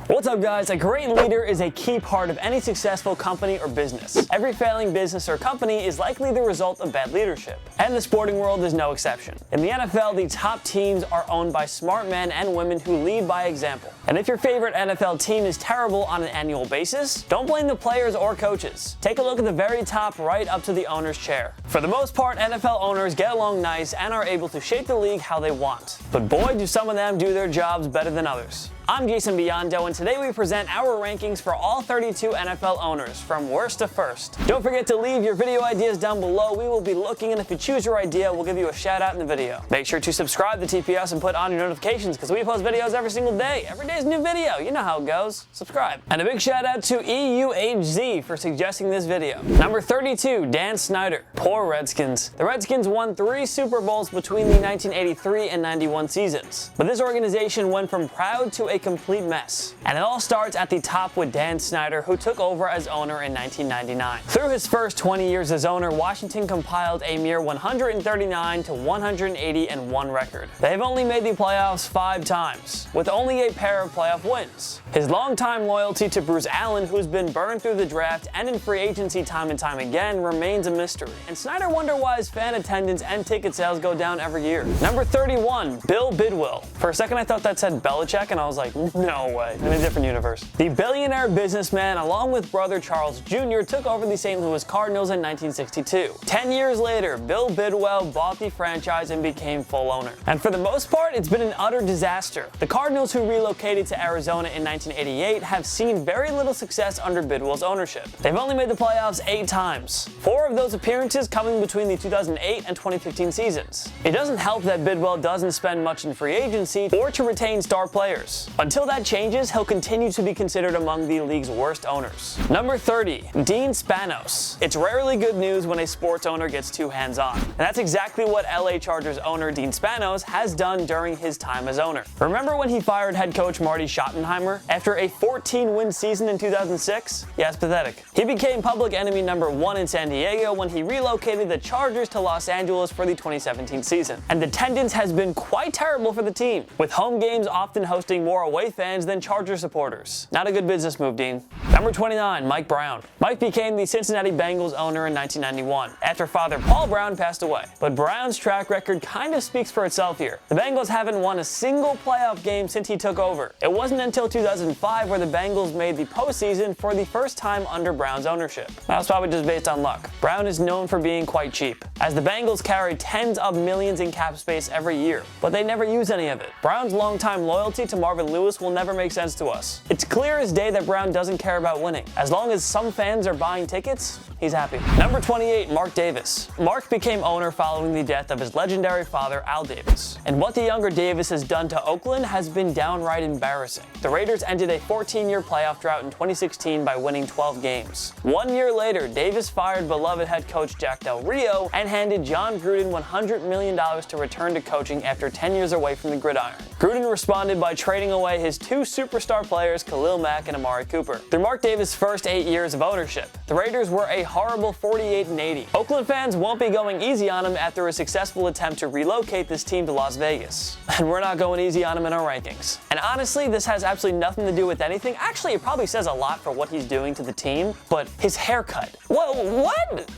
What's up guys, a great leader is a key part of any successful company or business. Every failing business or company is likely the result of bad leadership, and the sporting world is no exception. In the NFL, the top teams are owned by smart men and women who lead by example. And if your favorite NFL team is terrible on an annual basis, don't blame the players or coaches. Take a look at the very top right up to the owner's chair. For the most part, NFL owners get along nice and are able to shape the league how they want. But boy, do some of them do their jobs better than others. I'm Jason Biondo, and today we present our rankings for all 32 NFL owners, from worst to first. Don't forget to leave your video ideas down below. We will be looking, and if you choose your idea, we'll give you a shout out in the video. Make sure to subscribe to TPS and put on your notifications, because we post videos every single day. Every day is a new video. You know how it goes. Subscribe. And a big shout out to EUHZ for suggesting this video. Number 32, Dan Snyder. Poor Redskins. The Redskins won 3 Super Bowls between the 1983 and 91 seasons. But this organization went from proud to a complete mess. And it all starts at the top with Dan Snyder, who took over as owner in 1999. Through his first 20 years as owner, Washington compiled a mere 139 to 180-1 record. They've only made the playoffs 5 times, with only a pair of playoff wins. His longtime loyalty to Bruce Allen, who's been burned through the draft and in free agency time and time again, remains a mystery. And Snyder wonder why his fan attendance and ticket sales go down every year. Number 31, Bill Bidwell. For a second I thought that said Belichick, and I was like, no way, in a different universe. The billionaire businessman, along with brother Charles Jr., took over the St. Louis Cardinals in 1962. 10 years later, Bill Bidwell bought the franchise and became full owner. And for the most part, it's been an utter disaster. The Cardinals, who relocated to Arizona in 1988, have seen very little success under Bidwell's ownership. They've only made the playoffs 8 times, 4 of those appearances coming between the 2008 and 2015 seasons. It doesn't help that Bidwell doesn't spend much in free agency or to retain star players. Until that changes, he'll continue to be considered among the league's worst owners. Number 30, Dean Spanos. It's rarely good news when a sports owner gets too hands-on, and that's exactly what LA Chargers owner Dean Spanos has done during his time as owner. Remember when he fired head coach Marty Schottenheimer after a 14-win season in 2006? Yeah, it's pathetic. He became public enemy number 1 in San Diego when he relocated the Chargers to Los Angeles for the 2017 season. And attendance has been quite terrible for the team, with home games often hosting more away fans than Charger supporters. Not a good business move, Dean. Number 29, Mike Brown. Mike became the Cincinnati Bengals owner in 1991, after father Paul Brown passed away. But Brown's track record kind of speaks for itself here. The Bengals haven't won a single playoff game since he took over. It wasn't until 2005 where the Bengals made the postseason for the first time under Brown's ownership. That was probably just based on luck. Brown is known for being quite cheap, as the Bengals carry tens of millions in cap space every year, but they never use any of it. Brown's longtime loyalty to Marvin Lewis will never make sense to us. It's clear as day that Brown doesn't care about winning. As long as some fans are buying tickets, he's happy. Number 28, Mark Davis. Mark became owner following the death of his legendary father, Al Davis. And what the younger Davis has done to Oakland has been downright embarrassing. The Raiders ended a 14-year playoff drought in 2016 by winning 12 games. 1 year later, Davis fired beloved head coach Jack Del Rio and handed John Gruden $100 million to return to coaching after 10 years away from the gridiron. Gruden responded by trading away his 2 superstar players, Khalil Mack and Amari Cooper. Through Mark Davis' first 8 years of ownership, the Raiders were a horrible 48-80. Oakland fans won't be going easy on him after a successful attempt to relocate this team to Las Vegas. And we're not going easy on him in our rankings. And honestly, this has absolutely nothing to do with anything. Actually, it probably says a lot for what he's doing to the team, but his haircut. Whoa, what?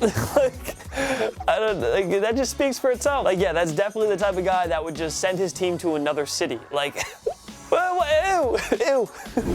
I don't know, that just speaks for itself. Yeah, that's definitely the type of guy that would just send his team to another city. Ew.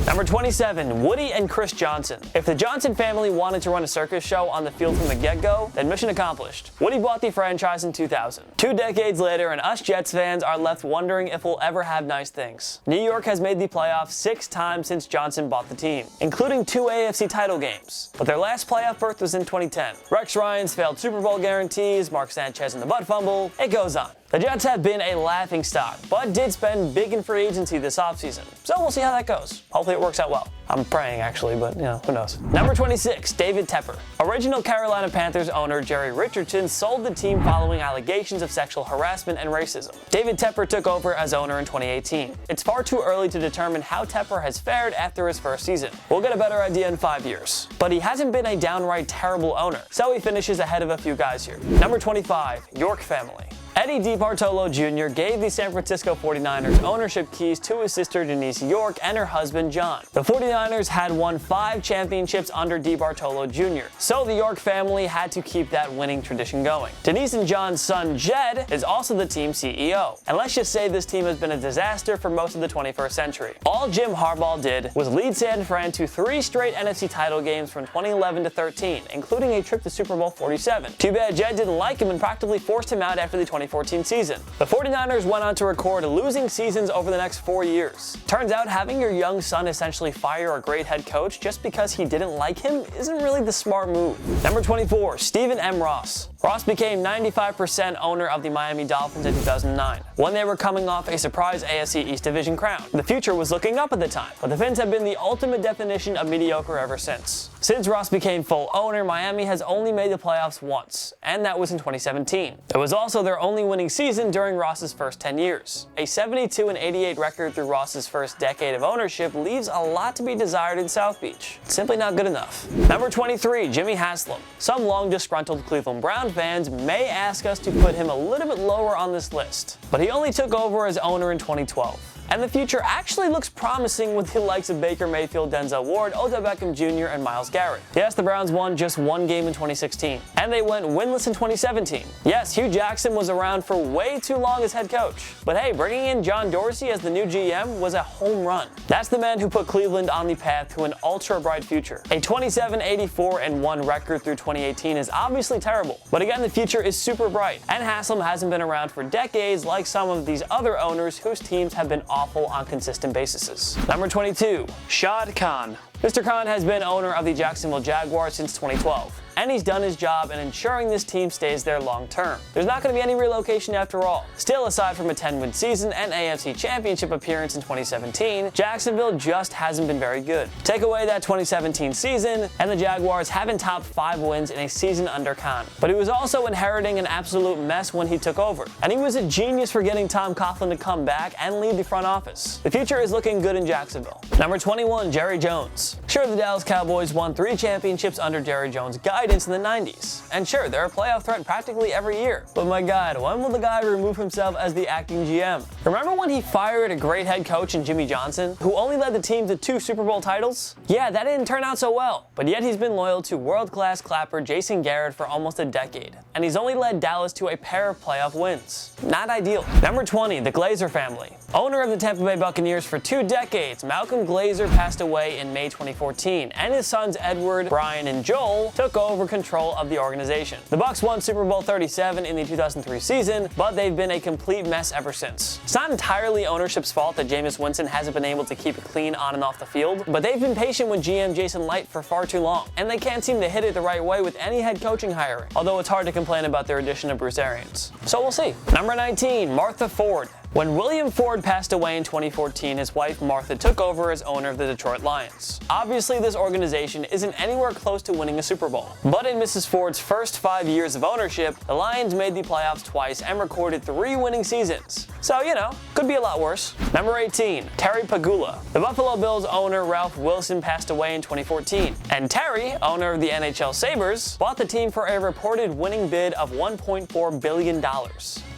Number 27, Woody and Chris Johnson. If the Johnson family wanted to run a circus show on the field from the get-go, then mission accomplished. Woody bought the franchise in 2000. 2 decades later, and us Jets fans are left wondering if we'll ever have nice things. New York has made the playoffs 6 times since Johnson bought the team, including 2 AFC title games. But their last playoff berth was in 2010. Rex Ryan's failed Super Bowl guarantees, Mark Sanchez in the butt fumble, it goes on. The Jets have been a laughingstock, but did spend big in free agency this offseason. So we'll see how that goes. Hopefully it works out well. I'm praying actually, but who knows. Number 26, David Tepper. Original Carolina Panthers owner Jerry Richardson sold the team following allegations of sexual harassment and racism. David Tepper took over as owner in 2018. It's far too early to determine how Tepper has fared after his first season. We'll get a better idea in 5 years. But he hasn't been a downright terrible owner, so he finishes ahead of a few guys here. Number 25, York family. Eddie DeBartolo Jr. gave the San Francisco 49ers ownership keys to his sister Denise York and her husband John. The 49ers had won 5 championships under DeBartolo Jr., so the York family had to keep that winning tradition going. Denise and John's son Jed is also the team's CEO, and let's just say this team has been a disaster for most of the 21st century. All Jim Harbaugh did was lead San Fran to 3 straight NFC title games from 2011 to 13, including a trip to Super Bowl 47. Too bad Jed didn't like him and practically forced him out after the 2014 season. The 49ers went on to record losing seasons over the next 4 years. Turns out having your young son essentially fire a great head coach just because he didn't like him isn't really the smart move. Number 24, Stephen M. Ross. Ross became 95% owner of the Miami Dolphins in 2009, when they were coming off a surprise AFC East Division crown. The future was looking up at the time, but the Fins have been the ultimate definition of mediocre ever since. Since Ross became full owner, Miami has only made the playoffs once, and that was in 2017. It was also their only winning season during Ross's first 10 years. A 72-88 record through Ross's first decade of ownership leaves a lot to be desired in South Beach. It's simply not good enough. Number 23, Jimmy Haslam. Some long disgruntled Cleveland Brown fans may ask us to put him a little bit lower on this list, but he only took over as owner in 2012. And the future actually looks promising with the likes of Baker Mayfield, Denzel Ward, Odell Beckham Jr., and Myles Garrett. Yes, the Browns won just 1 game in 2016, and they went winless in 2017. Yes, Hugh Jackson was around for way too long as head coach, but hey, bringing in John Dorsey as the new GM was a home run. That's the man who put Cleveland on the path to an ultra-bright future. A 27-84-1 record through 2018 is obviously terrible, but again, the future is super bright, and Haslam hasn't been around for decades like some of these other owners whose teams have been awful on consistent basis. Number 22, Shad Khan. Mr. Khan has been owner of the Jacksonville Jaguars since 2012. And he's done his job in ensuring this team stays there long term. There's not going to be any relocation after all. Still, aside from a 10-win season and AFC Championship appearance in 2017, Jacksonville just hasn't been very good. Take away that 2017 season, and the Jaguars haven't topped 5 wins in a season under Khan. But he was also inheriting an absolute mess when he took over, and he was a genius for getting Tom Coughlin to come back and lead the front office. The future is looking good in Jacksonville. Number 21, Jerry Jones. Sure, the Dallas Cowboys won 3 championships under Jerry Jones' guidance in the 90s. And sure, they're a playoff threat practically every year. But my God, when will the guy remove himself as the acting GM? Remember when he fired a great head coach in Jimmy Johnson, who only led the team to 2 Super Bowl titles? Yeah, that didn't turn out so well. But yet he's been loyal to world-class clapper Jason Garrett for almost a decade. And he's only led Dallas to a pair of playoff wins. Not ideal. Number 20, the GLAZER family. Owner of the Tampa Bay Buccaneers for 2 decades, Malcolm GLAZER passed away in May 2014, and his sons Edward, Brian, and Joel took over control of the organization. The Bucs won Super Bowl 37 in the 2003 season, but they've been a complete mess ever since. It's not entirely ownership's fault that Jameis Winston hasn't been able to keep it clean on and off the field, but they've been patient with GM Jason Light for far too long, and they can't seem to hit it the right way with any head coaching hiring, although it's hard to complain about their addition of Bruce Arians. So we'll see. Number 19, Martha Ford. When William Ford passed away in 2014, his wife Martha took over as owner of the Detroit Lions. Obviously, this organization isn't anywhere close to winning a Super Bowl. But in Mrs. Ford's first 5 years of ownership, the Lions made the playoffs twice and recorded 3 winning seasons. So, you know, could be a lot worse. Number 18, Terry Pegula. The Buffalo Bills owner Ralph Wilson passed away in 2014. And Terry, owner of the NHL Sabres, bought the team for a reported winning bid of $1.4 billion.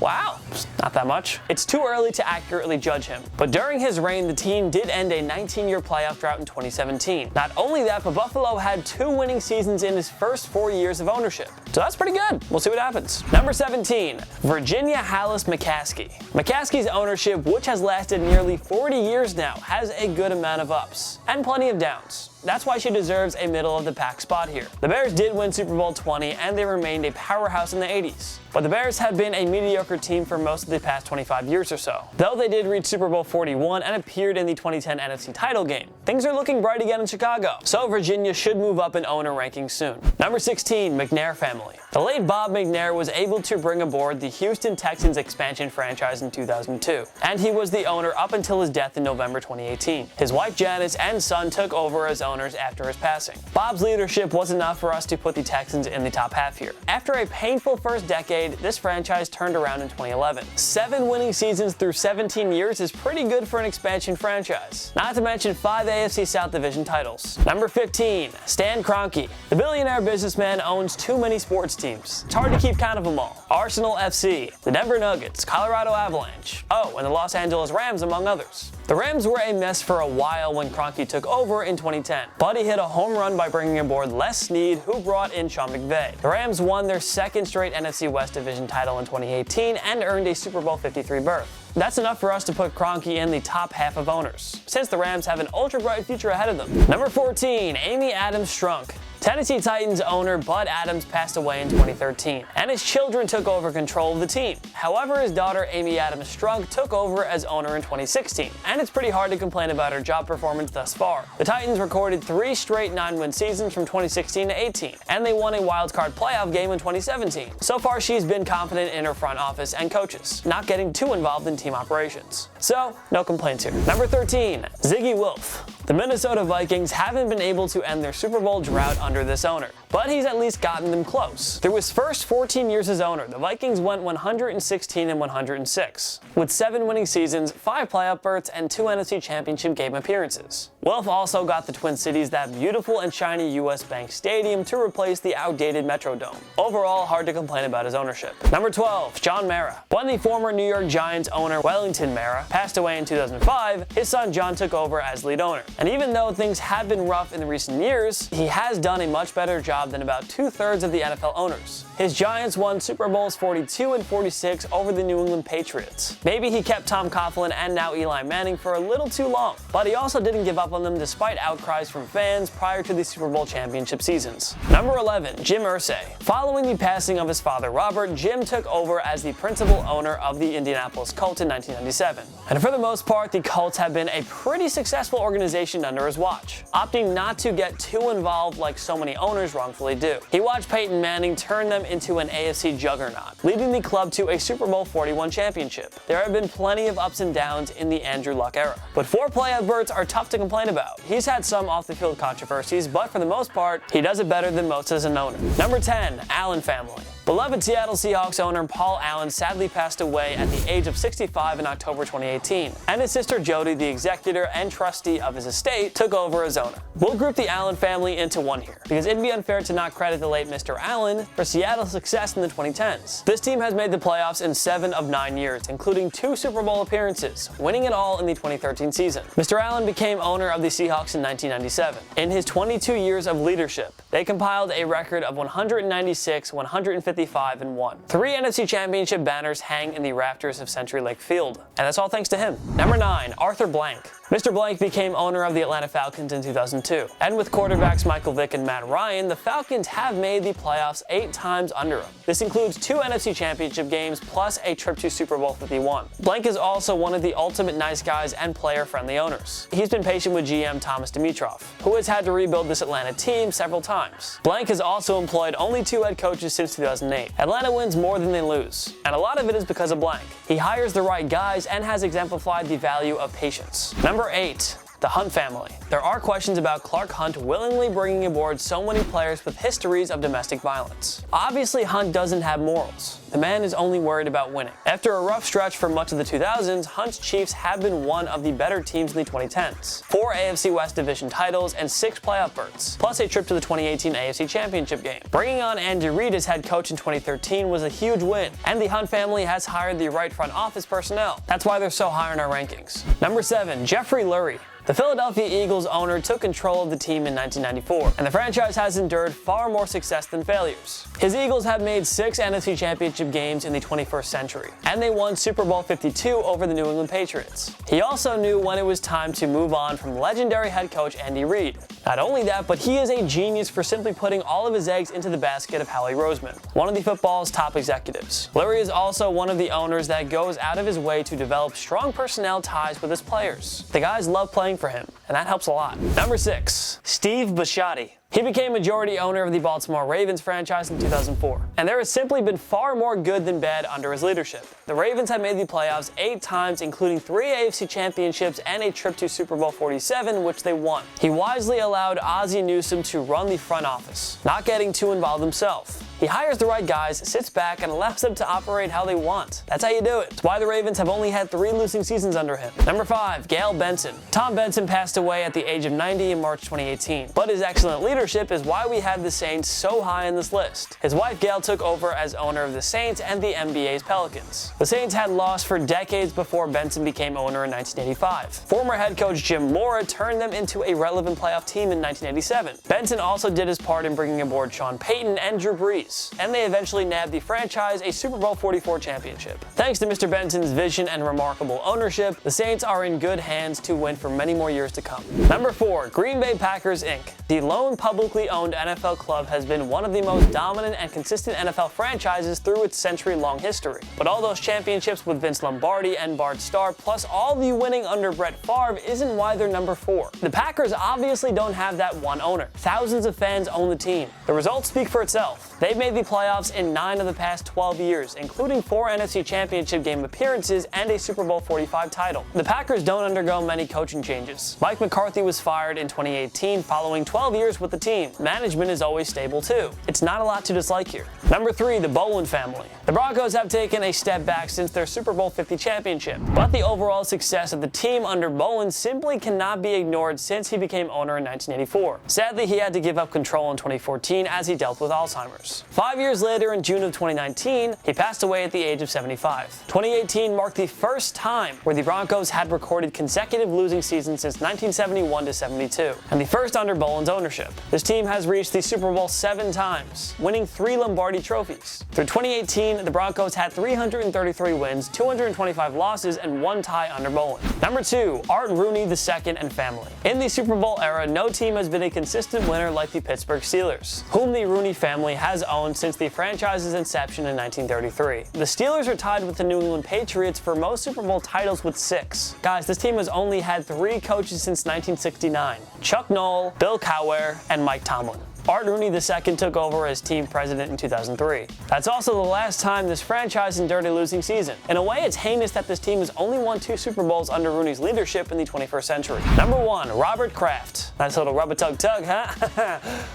Wow, not that much. It's too early to accurately judge him. But during his reign, the team did end a 19-year playoff drought in 2017. Not only that, but Buffalo had 2 winning seasons in his first 4 years of ownership. So that's pretty good. We'll see what happens. Number 17, Virginia HALAS McCaskey. McCaskey's ownership, which has lasted nearly 40 years now, has a good amount of ups and plenty of downs. That's why she deserves a middle-of-the-pack spot here. The Bears did win Super Bowl 20, and they remained a powerhouse in the 80s. But the Bears have been a mediocre team for most of the past 25 years or so. Though they did reach Super Bowl 41 and appeared in the 2010 NFC title game, things are looking bright again in Chicago. So Virginia should move up in owner rankings soon. Number 16, McNair family. The late Bob McNair was able to bring aboard the Houston Texans expansion franchise in 2002, and he was the owner up until his death in November 2018. His wife Janice and son took over as owner owners after his passing. Bob's leadership was enough for us to put the Texans in the top half here. After a painful first decade, this franchise turned around in 2011. 7 winning seasons through 17 years is pretty good for an expansion franchise. Not to mention 5 AFC South Division titles. Number 15, Stan Kroenke. The billionaire businessman owns too many sports teams. It's hard to keep count of them all. Arsenal FC, the Denver Nuggets, Colorado Avalanche, and the Los Angeles Rams, among others. The Rams were a mess for a while when Kroenke took over in 2010, but he hit a home run by bringing aboard Les Snead, who brought in Sean McVay. The Rams won their second straight NFC West Division title in 2018 and earned a Super Bowl 53 berth. That's enough for us to put Kroenke in the top half of owners, since the Rams have an ultra-bright future ahead of them. Number 14, Amy Adams Strunk. Tennessee Titans owner Bud Adams passed away in 2013, and his children took over control of the team. However, his daughter Amy Adams Strunk took over as owner in 2016, and it's pretty hard to complain about her job performance thus far. The Titans recorded 3 straight 9-win seasons from 2016 to 18, and they won a wildcard playoff game in 2017. So far, she's been confident in her front office and coaches, not getting too involved in team operations. So, no complaints here. Number 13, Zygi Wilf. The Minnesota Vikings haven't been able to end their Super Bowl drought under this owner, but he's at least gotten them close. Through his first 14 years as owner, the Vikings went 116-106, with 7 winning seasons, 5 playoff berths, and 2 NFC Championship game appearances. Wilf also got the Twin Cities that beautiful and shiny US Bank Stadium to replace the outdated Metrodome. Overall, hard to complain about his ownership. Number 12, John Mara. When the former New York Giants owner Wellington Mara passed away in 2005, his son John took over as lead owner. And even though things have been rough in the recent years, he has done a much better job than about 2/3 of the NFL owners. His Giants won Super Bowls 42 and 46 over the New England Patriots. Maybe he kept Tom Coughlin and now Eli Manning for a little too long, but he also didn't give up on them despite outcries from fans prior to the Super Bowl championship seasons. Number 11, Jim Irsay. Following the passing of his father Robert, Jim took over as the principal owner of the Indianapolis Colts in 1997. And for the most part, the Colts have been a pretty successful organization under his watch, opting not to get too involved like so many owners wrongfully do. He watched Peyton Manning turn them into an AFC juggernaut, leading the club to a Super Bowl 41 championship. There have been plenty of ups and downs in the Andrew Luck era, but 4 playoff berths are tough to complain about. He's had some off-the-field controversies, but for the most part, he does it better than most as an owner. Number 10, Allen family. Beloved Seattle Seahawks owner Paul Allen sadly passed away at the age of 65 in October 2018, and his sister Jody, the executor and trustee of his estate, took over as owner. We'll group the Allen family into one here, because it'd be unfair to not credit the late Mr. Allen for Seattle's success in the 2010s. This team has made the playoffs in 7 of 9 years, including 2 Super Bowl appearances, winning it all in the 2013 season. Mr. Allen became owner of the Seahawks in 1997. In his 22 years of leadership, they compiled a record of 196, 155, and 1. 3 NFC Championship banners hang in the rafters of Century Lake Field, and that's all thanks to him. Number 9, Arthur Blank. Mr. Blank became owner of the Atlanta Falcons in 2002, and with quarterbacks Michael Vick and Matt Ryan, the Falcons have made the playoffs 8 times under him. This includes 2 NFC Championship games plus a trip to Super Bowl 51. Blank is also one of the ultimate nice guys and player-friendly owners. He's been patient with GM Thomas Dimitroff, who has had to rebuild this Atlanta team several times. Blank has also employed only 2 head coaches since 2008. Atlanta wins more than they lose, and a lot of it is because of Blank. He hires the right guys and has exemplified the value of patience. Number 8, the Hunt family. There are questions about Clark Hunt willingly bringing aboard so many players with histories of domestic violence. Obviously, Hunt doesn't have morals. The man is only worried about winning. After a rough stretch for much of the 2000s, Hunt's Chiefs have been one of the better teams in the 2010s. 4 AFC West Division titles and 6 playoff berths, plus a trip to the 2018 AFC Championship game. Bringing on Andy Reid as head coach in 2013 was a huge win, and the Hunt family has hired the right front office personnel. That's why they're so high in our rankings. Number 7, Jeffrey Lurie. The Philadelphia Eagles owner took control of the team in 1994, and the franchise has endured far more success than failures. His Eagles have made 6 NFC Championship games in the 21st century, and they won Super Bowl 52 over the New England Patriots. He also knew when it was time to move on from legendary head coach Andy Reid. Not only that, but he is a genius for simply putting all of his eggs into the basket of Howie Roseman, one of the football's top executives. Lurie is also one of the owners that goes out of his way to develop strong personnel ties with his players. The guys love playing for him, and that helps a lot. Number 6, Steve Bisciotti. He became majority owner of the Baltimore Ravens franchise in 2004, and there has simply been far more good than bad under his leadership. The Ravens have made the playoffs 8 times, including 3 AFC championships and a trip to Super Bowl 47, which they won. He wisely allowed Ozzie Newsome to run the front office, not getting too involved himself. He hires the right guys, sits back, and allows them to operate how they want. That's how you do it. It's why the Ravens have only had 3 losing seasons under him. Number 5, Gayle Benson. Tom Benson passed away at the age of 90 in March 2018, but his excellent leadership is why we have the Saints so high on this list. His wife Gayle took over as owner of the Saints and the NBA's Pelicans. The Saints had lost for decades before Benson became owner in 1985. Former head coach Jim Mora turned them into a relevant playoff team in 1987. Benson also did his part in bringing aboard Sean Payton and Drew Brees, and they eventually nabbed the franchise a Super Bowl 44 championship. Thanks to Mr. Benson's vision and remarkable ownership, the Saints are in good hands to win for many more years to come. Number 4, Green Bay Packers Inc. The lone publicly owned NFL club has been one of the most dominant and consistent NFL franchises through its century-long history. But all those championships with Vince Lombardi and Bart Starr, plus all the winning under Brett Favre, isn't why they're number 4. The Packers obviously don't have that one owner. Thousands of fans own the team. The results speak for itself. They've made the playoffs in 9 of the past 12 years, including 4 NFC Championship game appearances and a Super Bowl 45 title. The Packers don't undergo many coaching changes. Mike McCarthy was fired in 2018 following 12 years with the team. Management is always stable too. It's not a lot to dislike here. Number 3, the BOWLEN family. The Broncos have taken a step back since their Super Bowl 50 championship, but the overall success of the team under Bowlen simply cannot be ignored since he became owner in 1984. Sadly, he had to give up control in 2014 as he dealt with Alzheimer's. 5 years later, in June of 2019, he passed away at the age of 75. 2018 marked the first time where the Broncos had recorded consecutive losing seasons since 1971 to 72, and the first under Bowlen's ownership. This team has reached the Super Bowl 7 times, winning 3 Lombardi trophies. Through 2018, the Broncos had 333 wins, 225 losses, and 1 tie under Bowlen. Number 2, Art Rooney II and family. In the Super Bowl era, no team has been a consistent winner like the Pittsburgh Steelers, whom the Rooney family has owned since the franchise's inception in 1933. The Steelers are tied with the New England Patriots for most Super Bowl titles with 6. Guys, this team has only had 3 coaches since 1969. Chuck Noll, Bill Cowher, and Mike Tomlin. Art Rooney II took over as team president in 2003. That's also the last time this franchise endured a losing season. In a way, it's heinous that this team has only won 2 Super Bowls under Rooney's leadership in the 21st century. Number 1, Robert Kraft. Nice little rub-a-tug-tug, huh?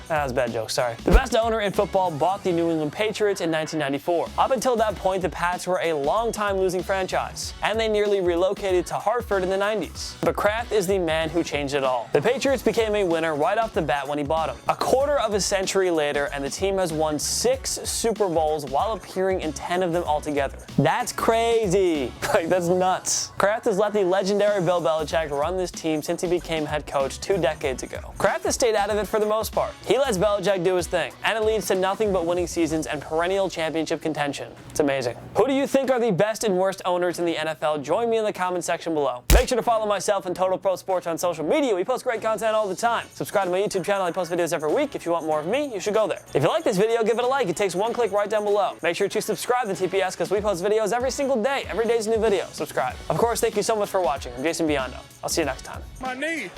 That was a bad joke, sorry. The best owner in football bought the New England Patriots in 1994. Up until that point, the Pats were a long-time losing franchise, and they nearly relocated to Hartford in the 90s. But Kraft is the man who changed it all. The Patriots became a winner right off the bat when he bought them. A quarter of a century later, and the team has won 6 Super Bowls while appearing in 10 of them altogether. That's crazy. Like, that's nuts. Kraft has let the legendary Bill Belichick run this team since he became head coach 2 decades ago. Kraft has stayed out of it for the most part. He lets Belichick do his thing, and it leads to nothing but winning seasons and perennial championship contention. It's amazing. Who do you think are the best and worst owners in the NFL? Join me in the comment section below. Make sure to follow myself and Total Pro Sports on social media. We post great content all the time. Subscribe to my YouTube channel. I post videos every week. If you want more of me, you should go there. If you like this video, give it a like. It takes 1 click right down below. Make sure to subscribe to TPS because we post videos every single day. Every day's a new video. Subscribe. Of course, thank you so much for watching. I'm Jason Biondo. I'll see you next time. My knee.